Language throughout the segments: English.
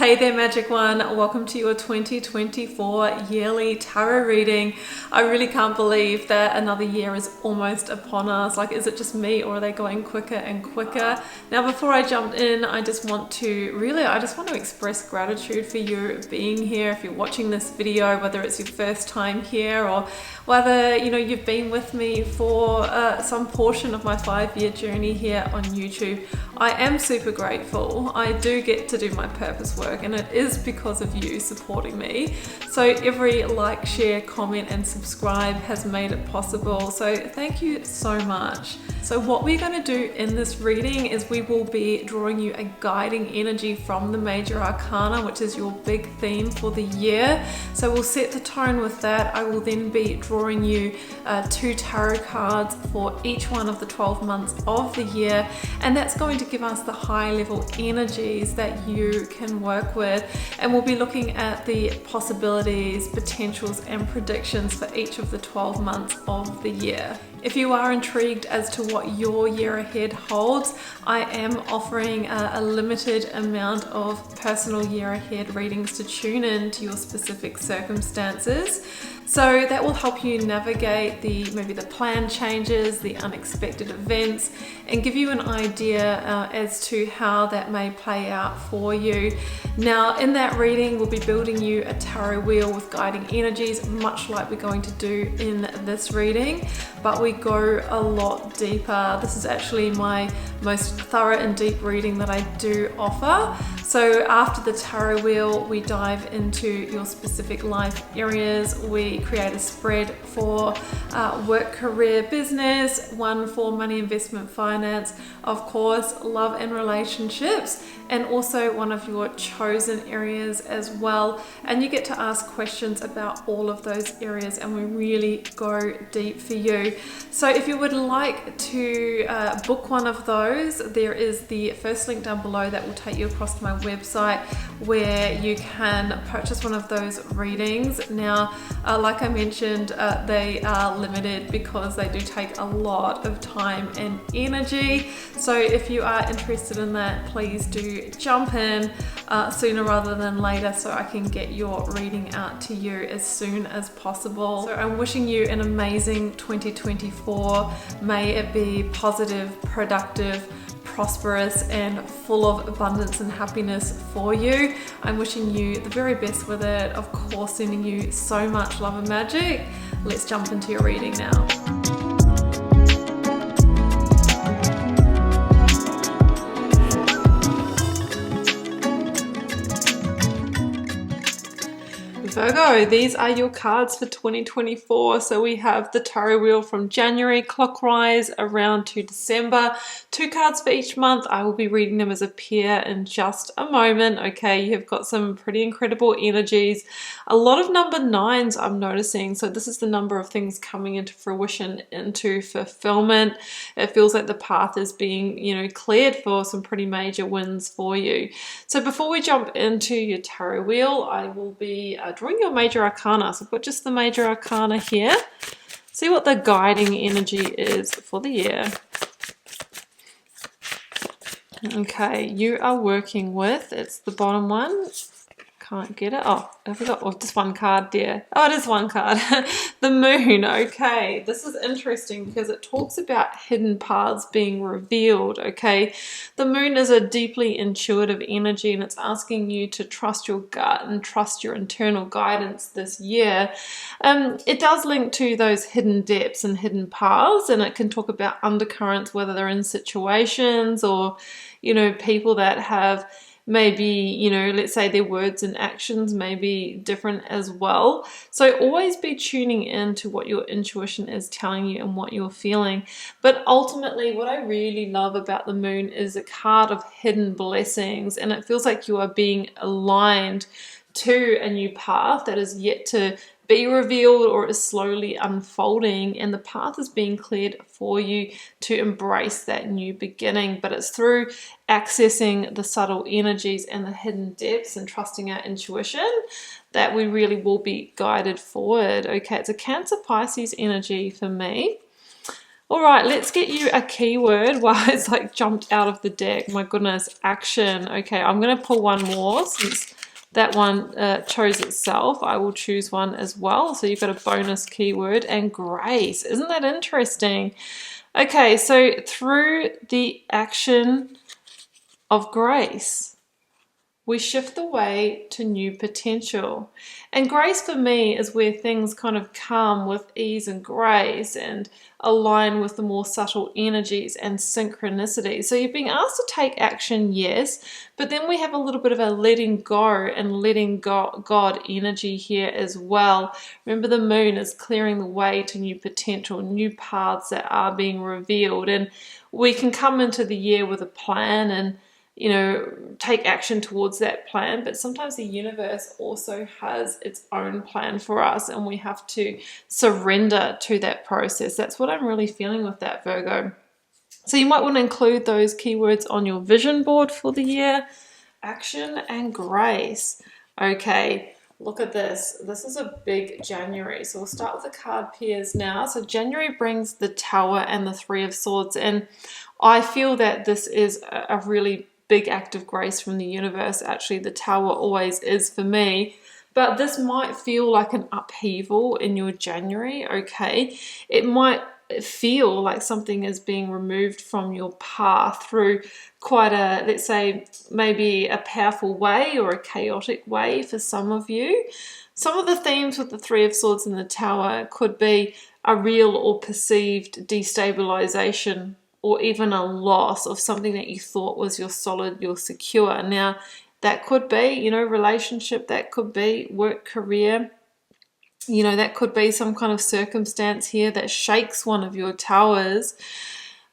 Hey there, Magic One. Welcome to your 2024 yearly tarot reading. I really can't believe that another year is almost upon us. Like, is it just me or are they going quicker and quicker? Now, before I jump in, I just want to express gratitude for you being here. If you're watching this video, whether it's your first time here or whether you've been with me for some portion of my 5-year journey here on YouTube, I am super grateful. I do get to do my purpose work, and it is because of you supporting me. So every like, share, comment and subscribe has made it possible, so thank you so much. So what we're going to do in this reading is we will be drawing you a guiding energy from the major arcana, which is your big theme for the year. So we'll set the tone with that. I will then be drawing you 2 tarot cards for each one of the 12 months of the year, and that's going to give us the high level energies that you can work with, and we'll be looking at the possibilities, potentials and predictions for each of the 12 months of the year. If you are intrigued as to what your year ahead holds, I am offering a limited amount of personal year ahead readings to tune in to your specific circumstances. So that will help you navigate maybe the plan changes, the unexpected events, and give you an idea as to how that may play out for you. Now, in that reading, we'll be building you a tarot wheel with guiding energies, much like we're going to do in this reading, but we go a lot deeper. This is actually my most thorough and deep reading that I do offer. So after the tarot wheel, we dive into your specific life areas. We create a spread for work, career, business, one for money, investment, finance, of course, love and relationships, and also one of your chosen areas as well. And you get to ask questions about all of those areas, and we really go deep for you. So if you would like to book one of those, there is the first link down below that will take you across to my website where you can purchase one of those readings. Now, like I mentioned, they are limited because they do take a lot of time and energy. So if you are interested in that, please do jump in sooner rather than later so I can get your reading out to you as soon as possible. So I'm wishing you an amazing 2024. May it be positive, productive, prosperous and full of abundance and happiness for you. I'm wishing you the very best with it. Of course, sending you so much love and magic. Let's jump into your reading now. Virgo, these are your cards for 2024. So we have the tarot wheel from January clockwise around to December. 2 cards for each month. I will be reading them as a pair in just a moment. Okay, you've got some pretty incredible energies. A lot of number 9s I'm noticing. So this is the number of things coming into fruition, into fulfillment. It feels like the path is being, cleared for some pretty major wins for you. So before we jump into your tarot wheel, I will be drawing your major arcana. So I've got just the major arcana here. See what the guiding energy is for the year. Okay, you are working with, it's the bottom one. Can't get it. Oh, I forgot. Just one card there. Oh, it is one card. The moon. Okay, this is interesting because it talks about hidden paths being revealed. Okay, the moon is a deeply intuitive energy, and it's asking you to trust your gut and trust your internal guidance this year. It does link to those hidden depths and hidden paths, and it can talk about undercurrents, whether they're in situations or people that have maybe, let's say their words and actions may be different as well. So always be tuning in to what your intuition is telling you and what you're feeling. But ultimately, what I really love about the moon is a card of hidden blessings, and it feels like you are being aligned to a new path that is yet to be revealed or is slowly unfolding, and the path is being cleared for you to embrace that new beginning. But it's through accessing the subtle energies and the hidden depths and trusting our intuition that we really will be guided forward. Okay, it's a Cancer Pisces energy for me. All right, let's get you a keyword. Wow, it's like jumped out of the deck. My goodness, action. Okay, I'm going to pull one more since that one chose itself. I will choose one as well. So you've got a bonus keyword and grace. Isn't that interesting? Okay, so through the action of grace, we shift the way to new potential. And grace for me is where things kind of come with ease and grace and align with the more subtle energies and synchronicities. So you're being asked to take action, yes, but then we have a little bit of a letting go and letting God energy here as well. Remember, the moon is clearing the way to new potential, new paths that are being revealed. And we can come into the year with a plan and take action towards that plan, but sometimes the universe also has its own plan for us and we have to surrender to that process. That's what I'm really feeling with that, Virgo. So you might want to include those keywords on your vision board for the year. Action and grace. Okay, look at this. This is a big January. So we'll start with the card pairs now. So January brings the Tower and the Three of Swords, and I feel that this is a really big act of grace from the universe. Actually, the Tower always is for me, but this might feel like an upheaval in your January. Okay, it might feel like something is being removed from your path through quite a, let's say, maybe a powerful way or a chaotic way for some of you. Some of the themes with the Three of Swords and the Tower could be a real or perceived destabilization, or even a loss of something that you thought was your solid, your secure. Now, that could be, relationship, that could be work, career, that could be some kind of circumstance here that shakes one of your towers.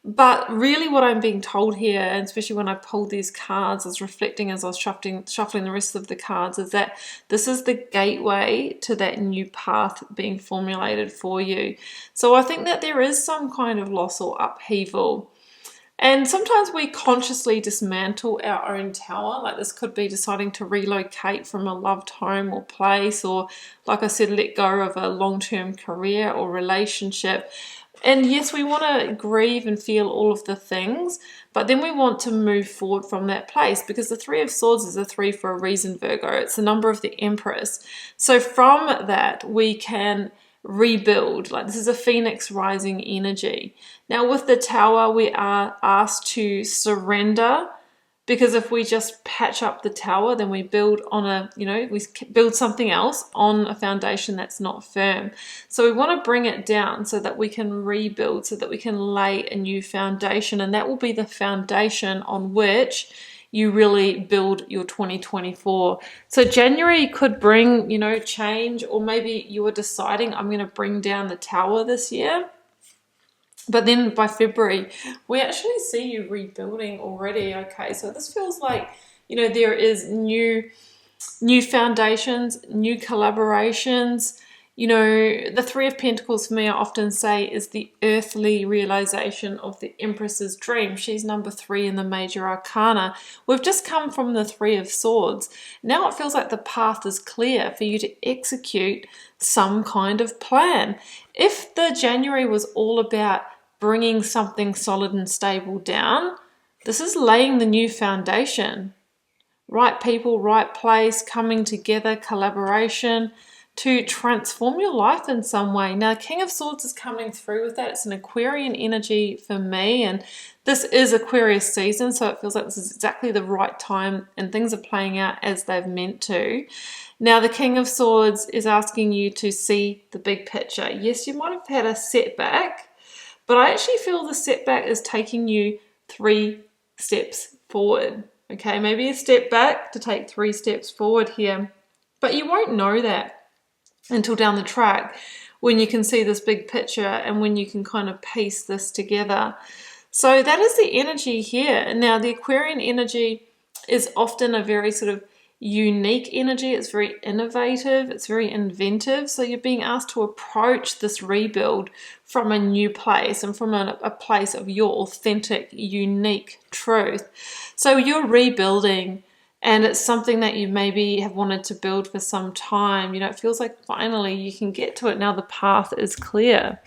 But really what I'm being told here, and especially when I pulled these cards, as reflecting as I was shuffling the rest of the cards, is that this is the gateway to that new path being formulated for you. So I think that there is some kind of loss or upheaval. And sometimes we consciously dismantle our own tower. Like this could be deciding to relocate from a loved home or place, or like I said, let go of a long-term career or relationship. And yes, we want to grieve and feel all of the things, but then we want to move forward from that place, because the Three of Swords is a 3 for a reason, Virgo. It's the number of the Empress. So from that, we can rebuild. Like this is a phoenix rising energy. Now with the Tower, we are asked to surrender, because if we just patch up the tower, then we build on we build something else on a foundation that's not firm. So we want to bring it down so that we can rebuild, so that we can lay a new foundation, and that will be the foundation on which you really build your 2024. So January could bring, change, or maybe you are deciding, I'm going to bring down the tower this year. But then by February, we actually see you rebuilding already. Okay, so this feels like, there is new foundations, new collaborations. The Three of Pentacles for me, I often say, is the earthly realization of the Empress's dream. She's number 3 in the major arcana. We've just come from the Three of Swords. Now it feels like the path is clear for you to execute some kind of plan. If the January was all about bringing something solid and stable down, this is laying the new foundation. Right people, right place, coming together, collaboration to transform your life in some way. Now, King of Swords is coming through with that. It's an Aquarian energy for me, and this is Aquarius season, so it feels like this is exactly the right time and things are playing out as they've meant to. Now, the King of Swords is asking you to see the big picture. Yes, you might have had a setback, but I actually feel the setback is taking you 3 steps forward. Okay, maybe a step back to take 3 steps forward here, but you won't know that until down the track, when you can see this big picture and when you can kind of piece this together. So that is the energy here. Now, the Aquarian energy is often a very sort of unique energy. It's very innovative. It's very inventive. So you're being asked to approach this rebuild from a new place and from a place of your authentic, unique truth. So you're rebuilding, and it's something that you maybe have wanted to build for some time. It feels like finally you can get to it. Now the path is clear.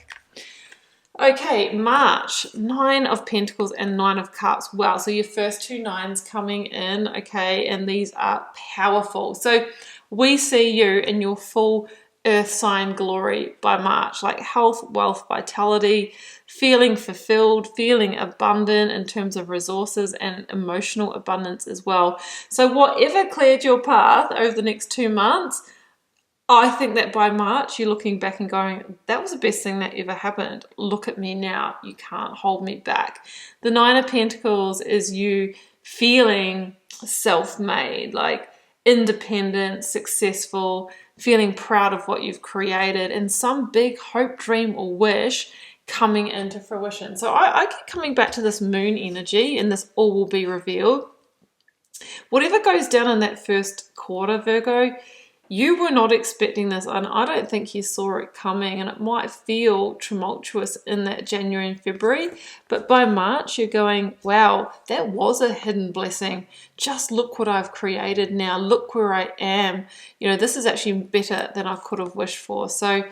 Okay, March, Nine of Pentacles and Nine of Cups. Wow, so your first two nines coming in, okay, and these are powerful. So we see you in your full earth sign glory by March, like health, wealth, vitality, feeling fulfilled, feeling abundant in terms of resources and emotional abundance as well. So whatever cleared your path over the next 2 months, I think that by March, you're looking back and going, that was the best thing that ever happened. Look at me now. You can't hold me back. The Nine of Pentacles is you feeling self-made, like independent, successful, feeling proud of what you've created, and some big hope, dream, or wish coming into fruition. So I keep coming back to this moon energy, and this all will be revealed. Whatever goes down in that first quarter, Virgo, you were not expecting this, and I don't think you saw it coming, and it might feel tumultuous in that January and February, but by March you're going, wow, that was a hidden blessing. Just look what I've created now. Look where I am. You know, this is actually better than I could have wished for. So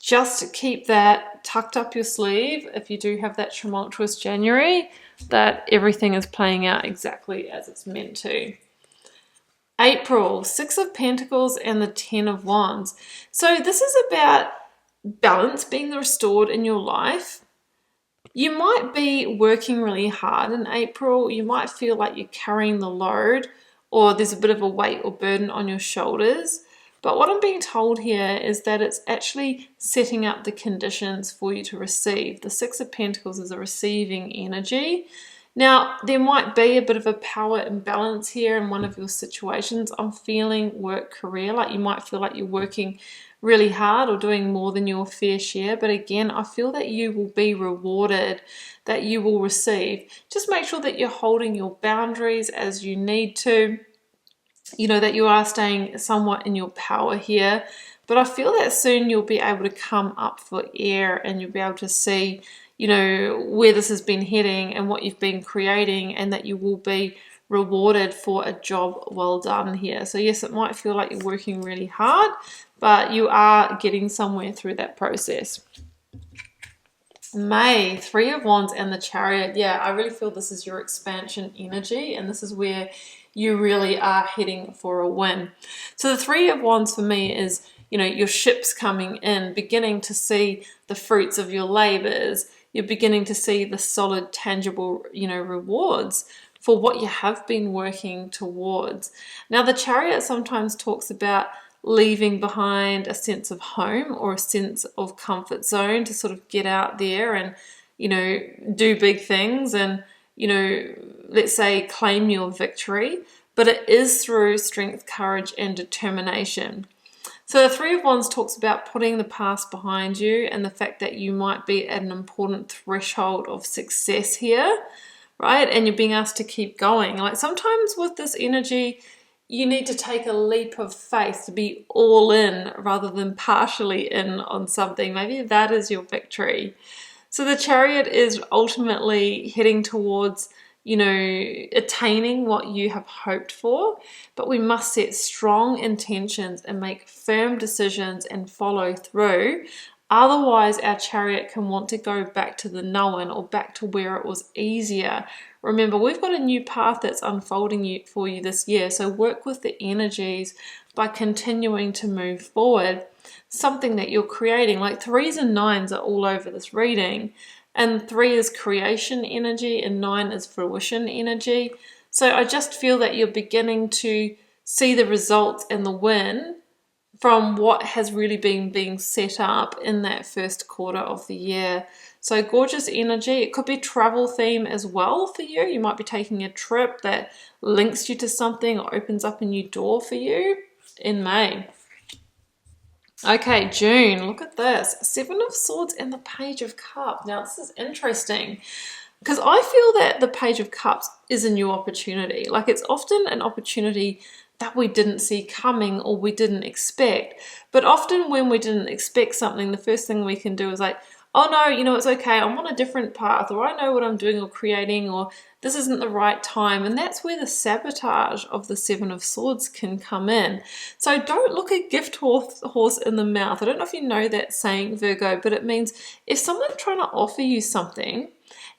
just keep that tucked up your sleeve if you do have that tumultuous January, that everything is playing out exactly as it's meant to. April, Six of Pentacles and the Ten of Wands. So this is about balance being restored in your life. You might be working really hard in April. You might feel like you're carrying the load, or there's a bit of a weight or burden on your shoulders. But what I'm being told here is that it's actually setting up the conditions for you to receive. The Six of Pentacles is a receiving energy. Now, there might be a bit of a power imbalance here in one of your situations. I'm feeling work career, like you might feel like you're working really hard or doing more than your fair share. But again, I feel that you will be rewarded, that you will receive. Just make sure that you're holding your boundaries as you need to, you know, that you are staying somewhat in your power here. But I feel that soon you'll be able to come up for air and you'll be able to see, you know, where this has been heading and what you've been creating, and that you will be rewarded for a job well done here. So yes, it might feel like you're working really hard, but you are getting somewhere through that process. May, Three of Wands and the Chariot. Yeah, I really feel this is your expansion energy, and this is where you really are heading for a win. So the Three of Wands for me is, you know, your ship's coming in, beginning to see the fruits of your labors. You're beginning to see the solid, tangible, you know, rewards for what you have been working towards. Now, the Chariot sometimes talks about leaving behind a sense of home or a sense of comfort zone to sort of get out there and, you know, do big things and, you know, let's say claim your victory. But it is through strength, courage, and determination. So the Three of Wands talks about putting the past behind you and the fact that you might be at an important threshold of success here, right? And you're being asked to keep going. Like sometimes with this energy, you need to take a leap of faith to be all in rather than partially in on something. Maybe that is your victory. So the Chariot is ultimately heading towards, you know, attaining what you have hoped for, but we must set strong intentions and make firm decisions and follow through. Otherwise, our Chariot can want to go back to the known or back to where it was easier. Remember, we've got a new path that's unfolding for you this year, so work with the energies by continuing to move forward. Something that you're creating, like threes and nines are all over this reading. And 3 is creation energy and 9 is fruition energy. So I just feel that you're beginning to see the results and the win from what has really been being set up in that first quarter of the year. So gorgeous energy. It could be travel theme as well for you. You might be taking a trip that links you to something or opens up a new door for you in May. Okay, June, look at this. 7 of Swords and the Page of Cups. Now, this is interesting because I feel that the Page of Cups is a new opportunity. Like it's often an opportunity that we didn't see coming or we didn't expect. But often when we didn't expect something, the first thing we can do is like, oh no, you know, it's okay, I'm on a different path, or I know what I'm doing or creating, or this isn't the right time. And that's where the sabotage of the Seven of Swords can come in. So don't look a gift horse in the mouth. I don't know if you know that saying, Virgo, but it means if someone's trying to offer you something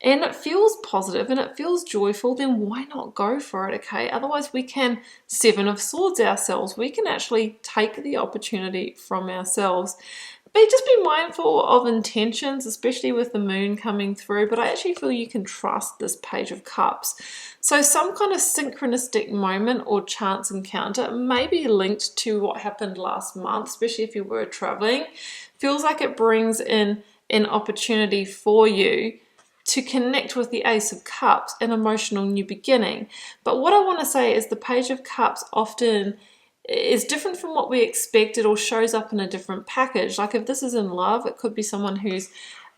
and it feels positive and it feels joyful, then why not go for it, okay? Otherwise we can Seven of Swords ourselves. We can actually take the opportunity from ourselves. Just be mindful of intentions, especially with the moon coming through, but I actually feel you can trust this Page of Cups. So some kind of synchronistic moment or chance encounter may be linked to what happened last month, especially if you were traveling. Feels like it brings in an opportunity for you to connect with the Ace of Cups, an emotional new beginning. But what I want to say is the Page of Cups often is different from what we expected or shows up in a different package. Like if this is in love, it could be someone who's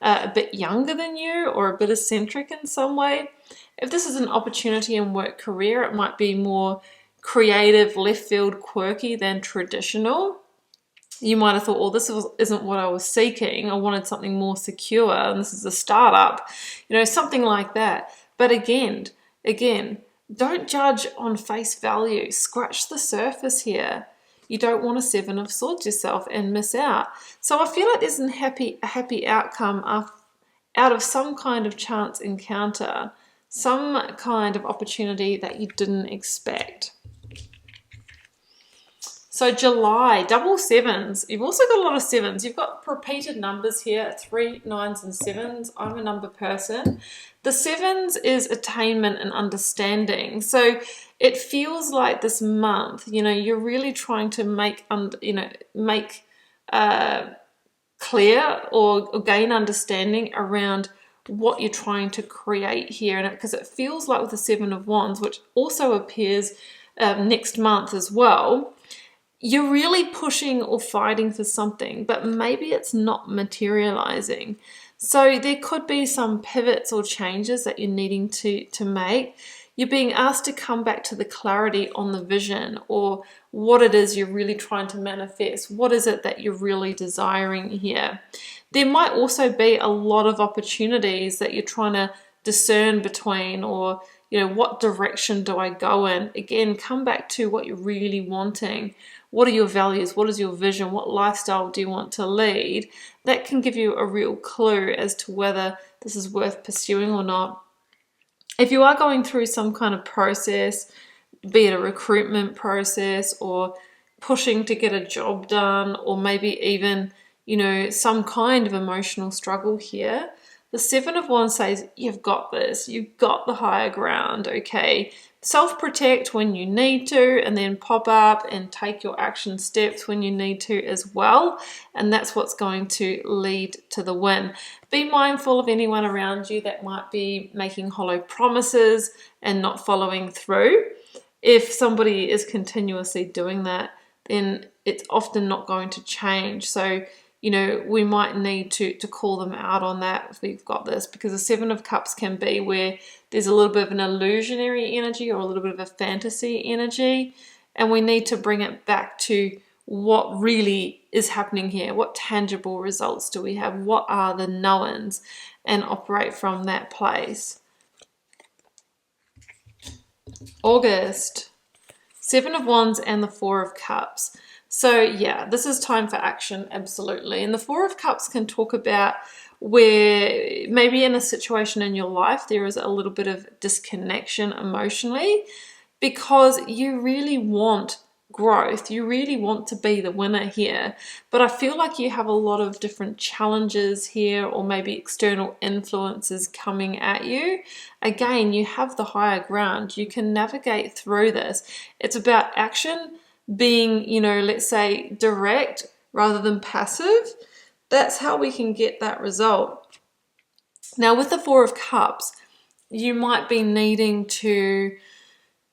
a bit younger than you or a bit eccentric in some way. If this is an opportunity in work career, it might be more creative, left field, quirky than traditional. You might have thought, oh, this isn't what I was seeking. I wanted something more secure, and this is a startup, you know, something like that. But again, don't judge on face value. Scratch the surface here. You don't want a Seven of Swords yourself and miss out. So I feel like there's a happy outcome out of some kind of chance encounter, some kind of opportunity that you didn't expect. So July, double sevens. You've also got a lot of sevens. You've got repeated numbers here, 3, 9s, and 7s. I'm a number person. The sevens is attainment and understanding. So it feels like this month, you know, you're really trying to make clear or gain understanding around what you're trying to create here. And because it feels like with the Seven of Wands, which also appears next month as well, you're really pushing or fighting for something, but maybe it's not materializing. So there could be some pivots or changes that you're needing to make. You're being asked to come back to the clarity on the vision or what it is you're really trying to manifest. What is it that you're really desiring here? There might also be a lot of opportunities that you're trying to discern between, or, you know, what direction do I go in? Again, come back to what you're really wanting. What are your values? What is your vision? What lifestyle do you want to lead? That can give you a real clue as to whether this is worth pursuing or not. If you are going through some kind of process, be it a recruitment process or pushing to get a job done, or maybe even, you know, some kind of emotional struggle here, the Seven of Wands says, you've got this, you've got the higher ground, okay? Self-protect when you need to, and then pop up and take your action steps when you need to as well. And that's what's going to lead to the win. Be mindful of anyone around you that might be making hollow promises and not following through. If somebody is continuously doing that, then it's often not going to change. So, you know, we might need to call them out on that if we've got this, because the Seven of Cups can be where there's a little bit of an illusionary energy or a little bit of a fantasy energy, and we need to bring it back to what really is happening here. What tangible results do we have? What are the knowns? And operate from that place. August, Seven of Wands and the Four of Cups. So yeah, this is time for action, absolutely. And the Four of Cups can talk about where maybe in a situation in your life there is a little bit of disconnection emotionally because you really want growth. You really want to be the winner here. But I feel like you have a lot of different challenges here, or maybe external influences coming at you. Again, you have the higher ground. You can navigate through this. It's about action, being, you know, let's say direct rather than passive. That's how we can get that result. Now with the Four of Cups, you might be needing to,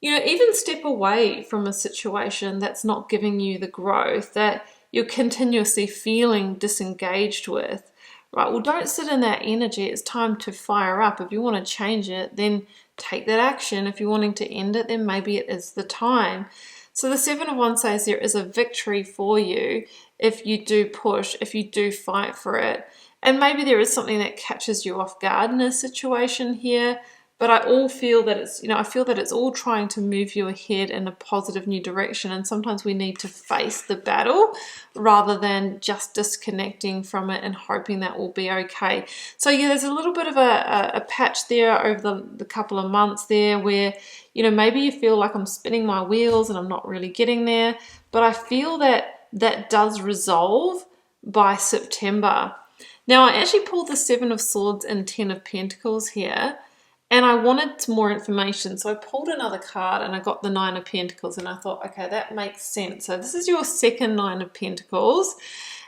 you know, even step away from a situation that's not giving you the growth that you're continuously feeling disengaged with, right? Well, don't sit in that energy. It's time to fire up. If you want to change it, then take that action. If you're wanting to end it, then maybe it is the time. So the Seven of Wands says there is a victory for you if you do push, if you do fight for it. And maybe there is something that catches you off guard in a situation here, but I feel that it's all trying to move you ahead in a positive new direction. And sometimes we need to face the battle rather than just disconnecting from it and hoping that will be okay. So yeah, there's a little bit of a patch there over the couple of months there where, maybe you feel like I'm spinning my wheels and I'm not really getting there. But I feel that does resolve by September. Now, I actually pulled the 7 of Swords and 10 of Pentacles here, and I wanted some more information. So I pulled another card and I got the 9 of Pentacles, and I thought, okay, that makes sense. So this is your second 9 of Pentacles.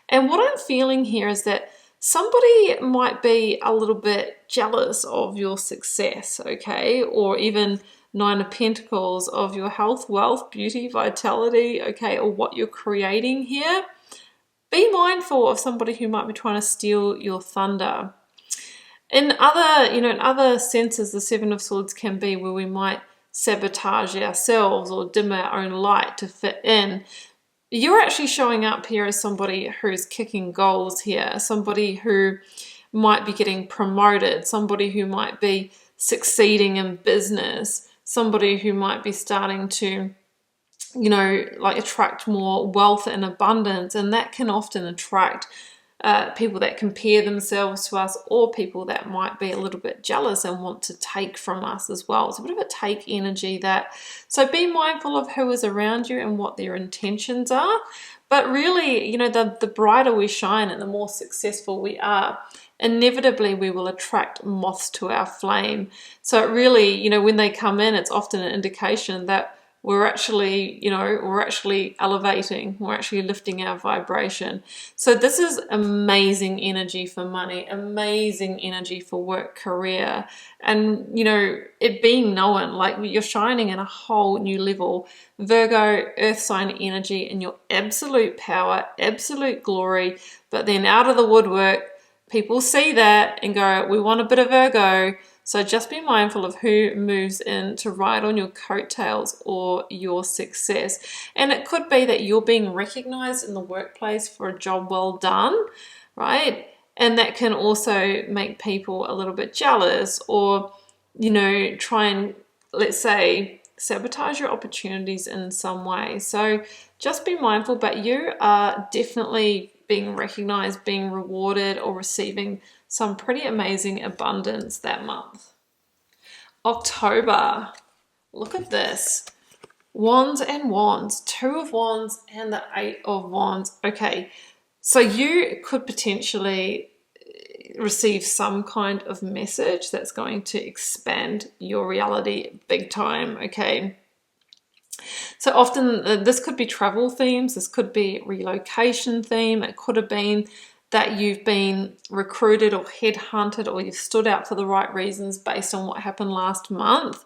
And what I'm feeling here is that somebody might be a little bit jealous of your success, okay? Or even 9 of Pentacles of your health, wealth, beauty, vitality, okay? Or what you're creating here. Be mindful of somebody who might be trying to steal your thunder. In other senses, the 7 of Swords can be where we might sabotage ourselves or dim our own light to fit in. You're actually showing up here as somebody who's kicking goals here, somebody who might be getting promoted, somebody who might be succeeding in business, somebody who might be starting to attract more wealth and abundance. And that can often attract people that compare themselves to us, or people that might be a little bit jealous and want to take from us as well. It's a bit of a take energy so be mindful of who is around you and what their intentions are. But really, the brighter we shine and the more successful we are, inevitably we will attract moths to our flame. So it really, when they come in, it's often an indication that we're actually elevating, we're actually lifting our vibration. So this is amazing energy for money, amazing energy for work, career, and it being known, like you're shining in a whole new level. Virgo, earth sign energy in your absolute power, absolute glory. But then out of the woodwork, people see that and go, we want a bit of Virgo. So just be mindful of who moves in to ride on your coattails or your success. And it could be that you're being recognized in the workplace for a job well done, right? And that can also make people a little bit jealous or, try and, let's say, sabotage your opportunities in some way. So just be mindful, but you are definitely being recognized, being rewarded, or receiving some pretty amazing abundance that month. October, look at this. Wands and Wands, 2 of Wands and the 8 of Wands. Okay, so you could potentially receive some kind of message that's going to expand your reality big time, okay? So often this could be travel themes, this could be relocation theme, it could have been that you've been recruited or headhunted, or you've stood out for the right reasons based on what happened last month.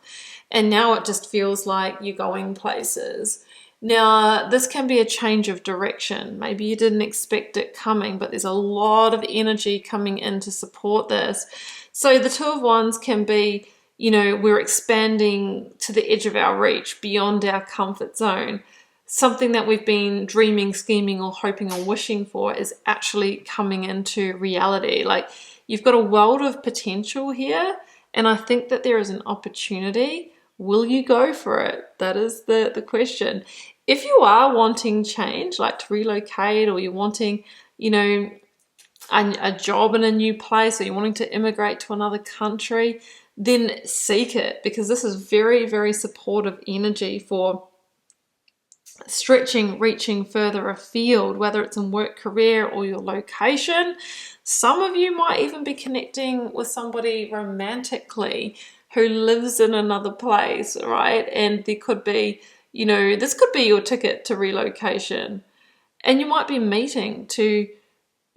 And now it just feels like you're going places. Now, this can be a change of direction. Maybe you didn't expect it coming, but there's a lot of energy coming in to support this. So the 2 of Wands can be, we're expanding to the edge of our reach, beyond our comfort zone. Something that we've been dreaming, scheming, or hoping or wishing for is actually coming into reality. Like, you've got a world of potential here, and I think that there is an opportunity. Will you go for it? That is the question. If you are wanting change, like to relocate, or you're wanting, a job in a new place, or you're wanting to immigrate to another country, then seek it, because this is very, very supportive energy for stretching, reaching further afield, whether it's in work, career, or your location. Some of you might even be connecting with somebody romantically who lives in another place, right? And there could be, this could be your ticket to relocation. And you might be meeting to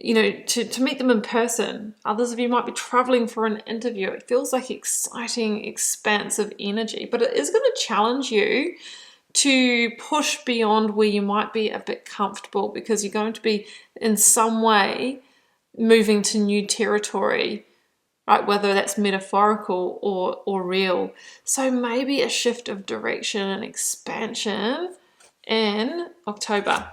meet them in person. Others of you might be traveling for an interview. It feels like exciting, expansive energy, but it is going to challenge you to push beyond where you might be a bit comfortable, because you're going to be in some way moving to new territory, right? Whether that's metaphorical or real. So maybe a shift of direction and expansion in October.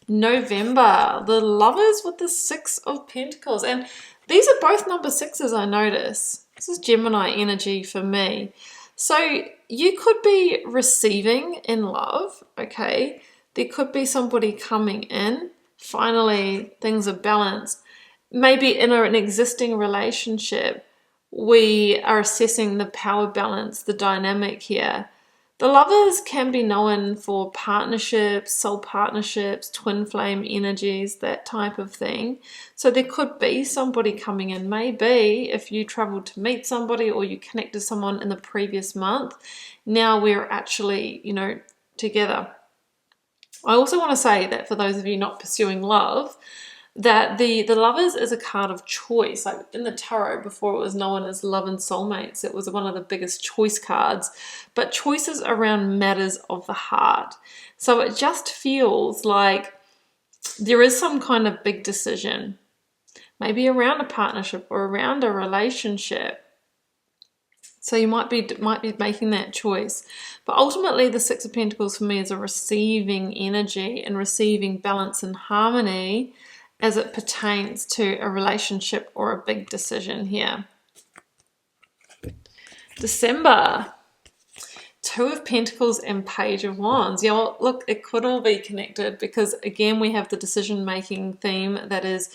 November, the Lovers with the Six of Pentacles. And these are both number sixes, I notice. This is Gemini energy for me. So you could be receiving in love, okay? There could be somebody coming in. Finally, things are balanced. Maybe in an existing relationship, we are assessing the power balance, the dynamic here. The Lovers can be known for partnerships, soul partnerships, twin flame energies, that type of thing. So there could be somebody coming in. Maybe if you traveled to meet somebody or you connected someone in the previous month, now we're actually, you know, together. I also want to say that for those of you not pursuing love, that the Lovers is a card of choice. Like in the tarot, before it was known as love and soulmates, it was one of the biggest choice cards, but choices around matters of the heart. So it just feels like there is some kind of big decision, maybe around a partnership or around a relationship. So you might be making that choice. But ultimately, the Six of Pentacles for me is a receiving energy and receiving balance and harmony as it pertains to a relationship or a big decision here. December, Two of Pentacles and Page of Wands. Yeah, well, look, it could all be connected because, again, we have the decision-making theme that is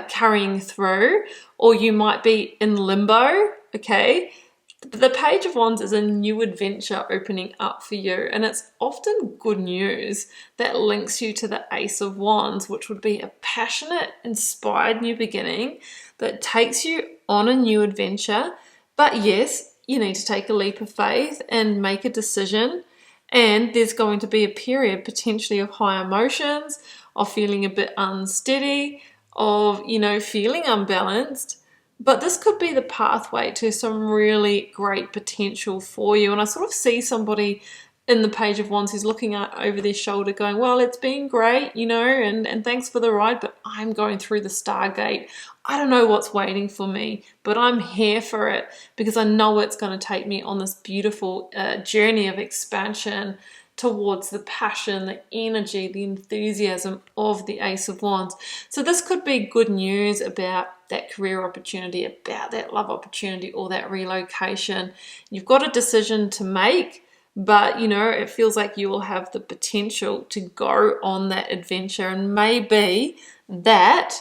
carrying through, or you might be in limbo, okay? The Page of Wands is a new adventure opening up for you, and it's often good news that links you to the Ace of Wands, which would be a passionate, inspired new beginning that takes you on a new adventure. But yes, you need to take a leap of faith and make a decision, and there's going to be a period potentially of high emotions, of feeling a bit unsteady, of, you know, feeling unbalanced. But this could be the pathway to some really great potential for you. And I sort of see somebody in the Page of Wands who's looking out over their shoulder going, well, it's been great, you know, and thanks for the ride, but I'm going through the Stargate. I don't know what's waiting for me, but I'm here for it because I know it's going to take me on this beautiful journey of expansion towards the passion, the energy, the enthusiasm of the Ace of Wands. So this could be good news about that career opportunity, about that love opportunity, or that relocation. You've got a decision to make, but, you know, it feels like you will have the potential to go on that adventure. And maybe that,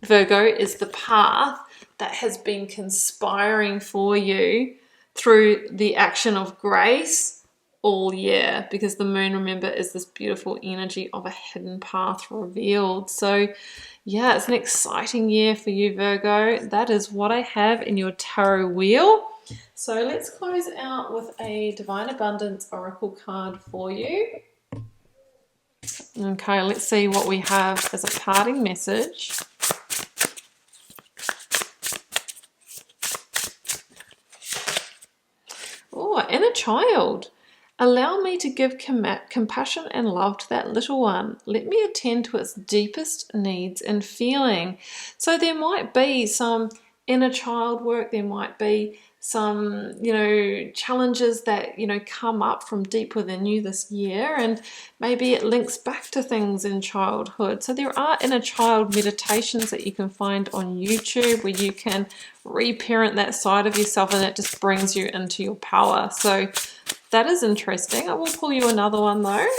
Virgo, is the path that has been conspiring for you through the action of grace all year, because the moon, remember, is this beautiful energy of a hidden path revealed. So yeah, it's an exciting year for you, Virgo. That is what I have in your tarot wheel. So let's close out with a Divine Abundance Oracle card for you. Okay, let's see what we have as a parting message. Oh, inner child. Allow me to give compassion and love to that little one. Let me attend to its deepest needs and feeling. So there might be some inner child work. There might be some, you know, challenges that, you know, come up from deep within you this year. And maybe it links back to things in childhood. So there are inner child meditations that you can find on YouTube where you can reparent that side of yourself, and it just brings you into your power. So that is interesting. I will pull you another one though.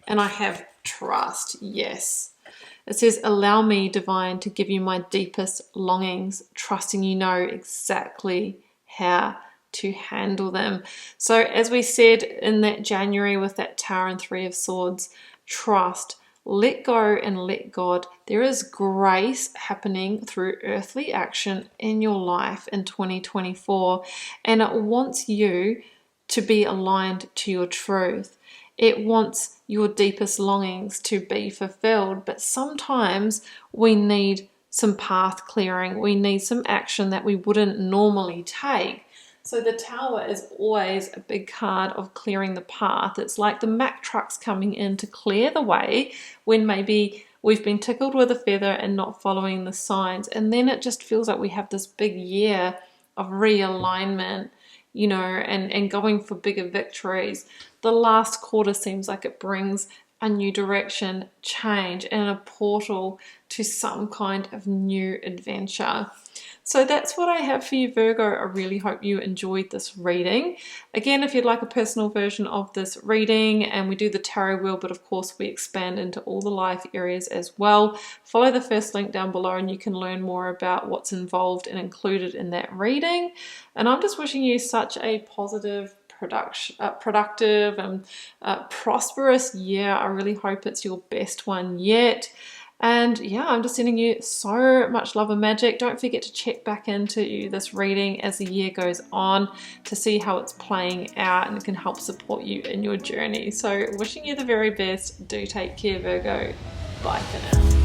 And I have trust. Yes. It says, allow me, divine, to give you my deepest longings, trusting you know exactly how to handle them. So as we said in that January with that Tower and Three of Swords, trust, let go and let God. There is grace happening through earthly action in your life in 2024. And it wants you to be aligned to your truth. It wants your deepest longings to be fulfilled, but sometimes we need some path clearing. We need some action that we wouldn't normally take. So the Tower is always a big card of clearing the path. It's like the Mack trucks coming in to clear the way when maybe we've been tickled with a feather and not following the signs. And then it just feels like we have this big year of realignment, you know, and going for bigger victories. The last quarter seems like it brings a new direction, change, and a portal to some kind of new adventure. So that's what I have for you, Virgo. I really hope you enjoyed this reading. Again, if you'd like a personal version of this reading, and we do the tarot wheel, but of course we expand into all the life areas as well, follow the first link down below and you can learn more about what's involved and included in that reading. And I'm just wishing you such a positive, productive and prosperous year. I really hope it's your best one yet. And yeah, I'm just sending you so much love and magic. Don't forget to check back into this reading as the year goes on to see how it's playing out, and it can help support you in your journey. So wishing you the very best. Do take care, Virgo. Bye for now.